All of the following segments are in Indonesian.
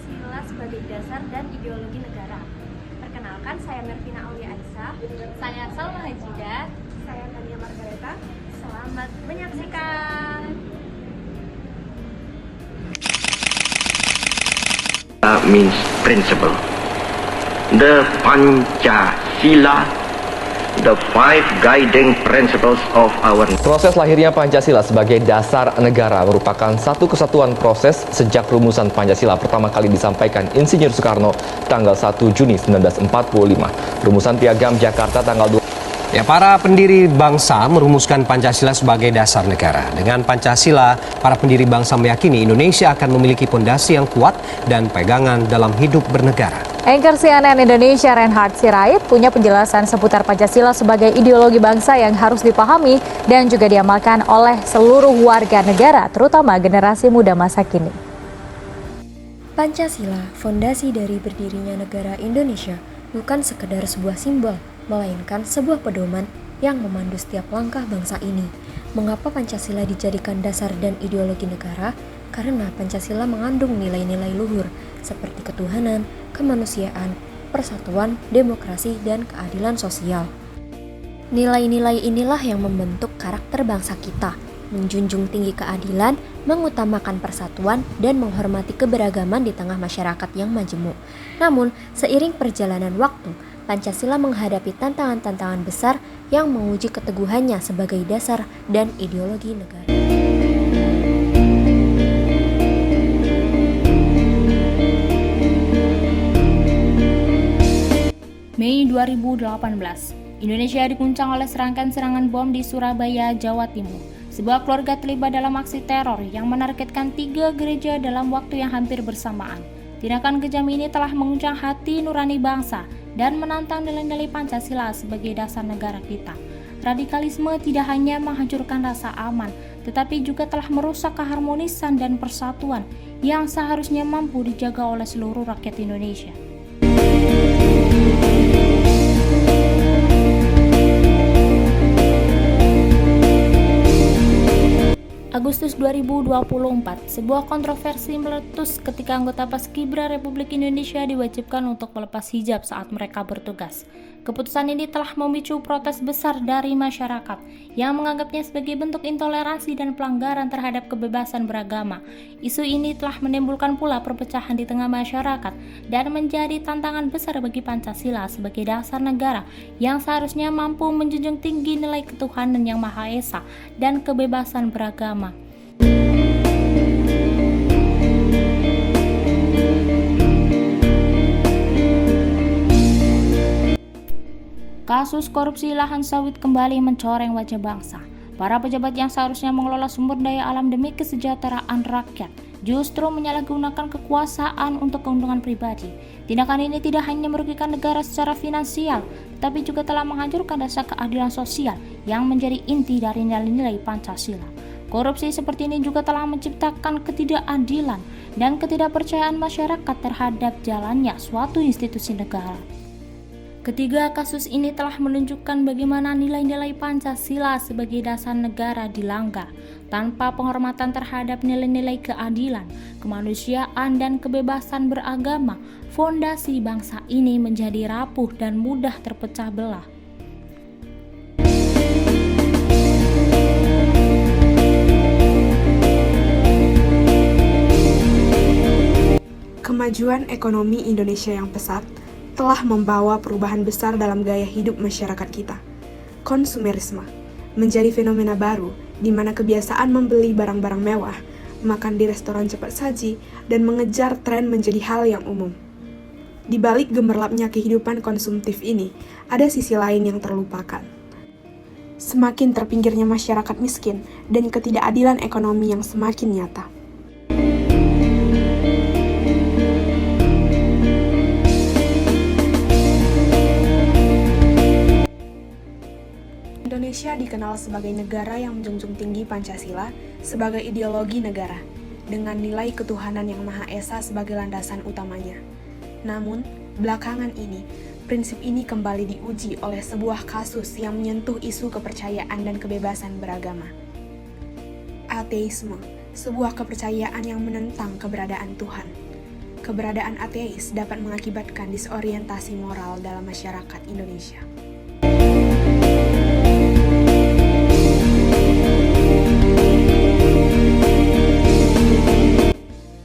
Pancasila sebagai dasar dan ideologi negara. Perkenalkan, saya Nervina Aulia Aisyah. Saya Salma Hajida. Saya Tania Margareta. Selamat menyaksikan. Means principle. The Pancasila, the five guiding principles of our. Proses lahirnya Pancasila sebagai dasar negara merupakan satu kesatuan proses sejak rumusan Pancasila pertama kali disampaikan Insinyur Soekarno tanggal 1 Juni 1945. Rumusan Piagam Jakarta tanggal 2. Para pendiri bangsa merumuskan Pancasila sebagai dasar negara. Dengan Pancasila, para pendiri bangsa meyakini Indonesia akan memiliki pondasi yang kuat dan pegangan dalam hidup bernegara. Anchor CNN Indonesia Reinhard Sirait punya penjelasan seputar Pancasila sebagai ideologi bangsa yang harus dipahami dan juga diamalkan oleh seluruh warga negara, terutama generasi muda masa kini. Pancasila, fondasi dari berdirinya negara Indonesia, bukan sekedar sebuah simbol, melainkan sebuah pedoman yang memandu setiap langkah bangsa ini. Mengapa Pancasila dijadikan dasar dan ideologi negara? Karena Pancasila mengandung nilai-nilai luhur seperti ketuhanan, kemanusiaan, persatuan, demokrasi, dan keadilan sosial. Nilai-nilai inilah yang membentuk karakter bangsa kita, menjunjung tinggi keadilan, mengutamakan persatuan, dan menghormati keberagaman di tengah masyarakat yang majemuk. Namun, seiring perjalanan waktu, Pancasila menghadapi tantangan-tantangan besar yang menguji keteguhannya sebagai dasar dan ideologi negara. Mei 2018, Indonesia diguncang oleh serangkaian serangan bom di Surabaya, Jawa Timur. Sebuah keluarga terlibat dalam aksi teror yang menargetkan 3 gereja dalam waktu yang hampir bersamaan. Tindakan kejam ini telah menguncang hati nurani bangsa dan menantang nilai-nilai Pancasila sebagai dasar negara kita. Radikalisme tidak hanya menghancurkan rasa aman, tetapi juga telah merusak keharmonisan dan persatuan yang seharusnya mampu dijaga oleh seluruh rakyat Indonesia. Agustus 2024, sebuah kontroversi meletus ketika anggota Paskibra Republik Indonesia diwajibkan untuk melepas hijab saat mereka bertugas. Keputusan ini telah memicu protes besar dari masyarakat yang menganggapnya sebagai bentuk intoleransi dan pelanggaran terhadap kebebasan beragama. Isu ini telah menimbulkan pula perpecahan di tengah masyarakat dan menjadi tantangan besar bagi Pancasila sebagai dasar negara yang seharusnya mampu menjunjung tinggi nilai ketuhanan yang Maha Esa dan kebebasan beragama. Kasus korupsi lahan sawit kembali mencoreng wajah bangsa. Para pejabat yang seharusnya mengelola sumber daya alam demi kesejahteraan rakyat justru menyalahgunakan kekuasaan untuk keuntungan pribadi. Tindakan ini tidak hanya merugikan negara secara finansial, tapi juga telah menghancurkan rasa keadilan sosial yang menjadi inti dari nilai-nilai Pancasila. Korupsi seperti ini juga telah menciptakan ketidakadilan dan ketidakpercayaan masyarakat terhadap jalannya suatu institusi negara. Ketiga kasus ini telah menunjukkan bagaimana nilai-nilai Pancasila sebagai dasar negara dilanggar. Tanpa penghormatan terhadap nilai-nilai keadilan, kemanusiaan, dan kebebasan beragama, fondasi bangsa ini menjadi rapuh dan mudah terpecah belah. Kemajuan ekonomi Indonesia yang pesat telah membawa perubahan besar dalam gaya hidup masyarakat kita. Konsumerisme menjadi fenomena baru di mana kebiasaan membeli barang-barang mewah, makan di restoran cepat saji, dan mengejar tren menjadi hal yang umum. Di balik gemerlapnya kehidupan konsumtif ini, ada sisi lain yang terlupakan. Semakin terpinggirnya masyarakat miskin dan ketidakadilan ekonomi yang semakin nyata. Indonesia dikenal sebagai negara yang menjunjung tinggi Pancasila sebagai ideologi negara, dengan nilai ketuhanan yang Maha Esa sebagai landasan utamanya. Namun, belakangan ini, prinsip ini kembali diuji oleh sebuah kasus yang menyentuh isu kepercayaan dan kebebasan beragama. Ateisme, sebuah kepercayaan yang menentang keberadaan Tuhan. keberadaan ateis dapat mengakibatkan disorientasi moral dalam masyarakat Indonesia.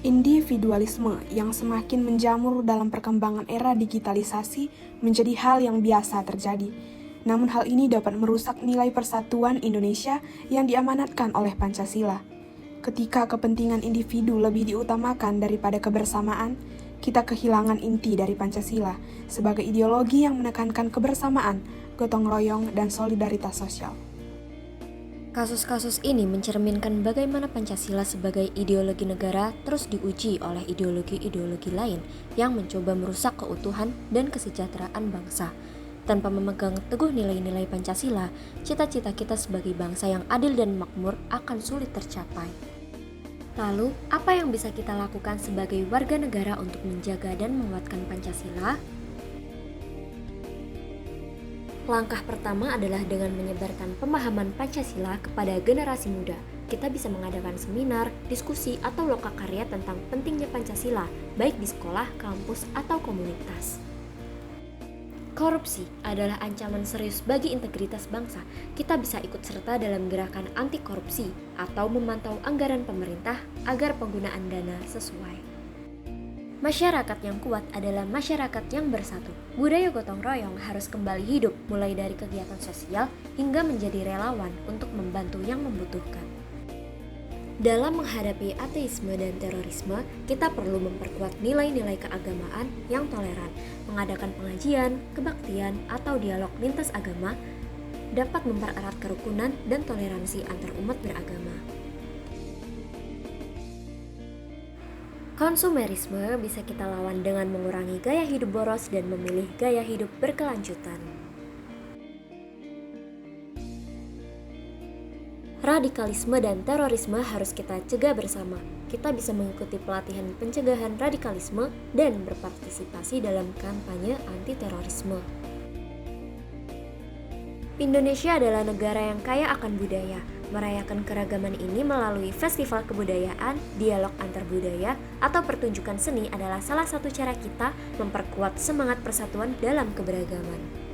Individualisme yang semakin menjamur dalam perkembangan era digitalisasi menjadi hal yang biasa terjadi. Namun hal ini dapat merusak nilai persatuan Indonesia yang diamanatkan oleh Pancasila. Ketika kepentingan individu lebih diutamakan daripada kebersamaan, kita kehilangan inti dari Pancasila sebagai ideologi yang menekankan kebersamaan, gotong royong, dan solidaritas sosial. Kasus-kasus ini mencerminkan bagaimana Pancasila sebagai ideologi negara terus diuji oleh ideologi-ideologi lain yang mencoba merusak keutuhan dan kesejahteraan bangsa. Tanpa memegang teguh nilai-nilai Pancasila, cita-cita kita sebagai bangsa yang adil dan makmur akan sulit tercapai. Lalu, apa yang bisa kita lakukan sebagai warga negara untuk menjaga dan menguatkan Pancasila? Langkah pertama adalah dengan menyebarkan pemahaman Pancasila kepada generasi muda. Kita bisa mengadakan seminar, diskusi, atau lokakarya tentang pentingnya Pancasila, baik di sekolah, kampus, atau komunitas. Korupsi adalah ancaman serius bagi integritas bangsa. Kita bisa ikut serta dalam gerakan anti korupsi atau memantau anggaran pemerintah agar penggunaan dana sesuai. Masyarakat yang kuat adalah masyarakat yang bersatu. Budaya gotong royong harus kembali hidup, mulai dari kegiatan sosial hingga menjadi relawan untuk membantu yang membutuhkan. Dalam menghadapi ateisme dan terorisme, kita perlu memperkuat nilai-nilai keagamaan yang toleran. Mengadakan pengajian, kebaktian, atau dialog lintas agama dapat mempererat kerukunan dan toleransi antar umat beragama. Konsumerisme bisa kita lawan dengan mengurangi gaya hidup boros dan memilih gaya hidup berkelanjutan. Radikalisme dan terorisme harus kita cegah bersama. Kita bisa mengikuti pelatihan pencegahan radikalisme dan berpartisipasi dalam kampanye anti-terorisme. Indonesia adalah negara yang kaya akan budaya. Merayakan keragaman ini melalui festival kebudayaan, dialog antar budaya, atau pertunjukan seni adalah salah satu cara kita memperkuat semangat persatuan dalam keberagaman.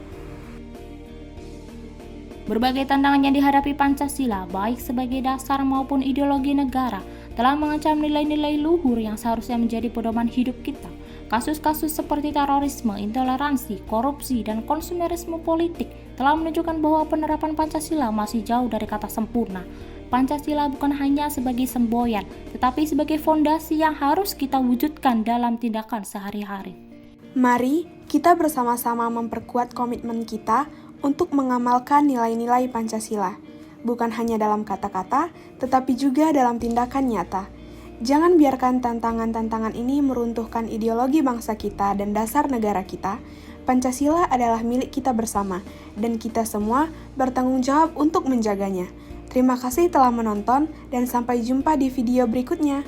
Berbagai tantangan yang dihadapi Pancasila, baik sebagai dasar maupun ideologi negara, telah mengancam nilai-nilai luhur yang seharusnya menjadi pedoman hidup kita. Kasus-kasus seperti terorisme, intoleransi, korupsi, dan konsumerisme politik telah menunjukkan bahwa penerapan Pancasila masih jauh dari kata sempurna. Pancasila bukan hanya sebagai semboyan, tetapi sebagai fondasi yang harus kita wujudkan dalam tindakan sehari-hari. Mari kita bersama-sama memperkuat komitmen kita untuk mengamalkan nilai-nilai Pancasila, bukan hanya dalam kata-kata, tetapi juga dalam tindakan nyata. Jangan biarkan tantangan-tantangan ini meruntuhkan ideologi bangsa kita dan dasar negara kita. Pancasila adalah milik kita bersama, dan kita semua bertanggung jawab untuk menjaganya. Terima kasih telah menonton, dan sampai jumpa di video berikutnya.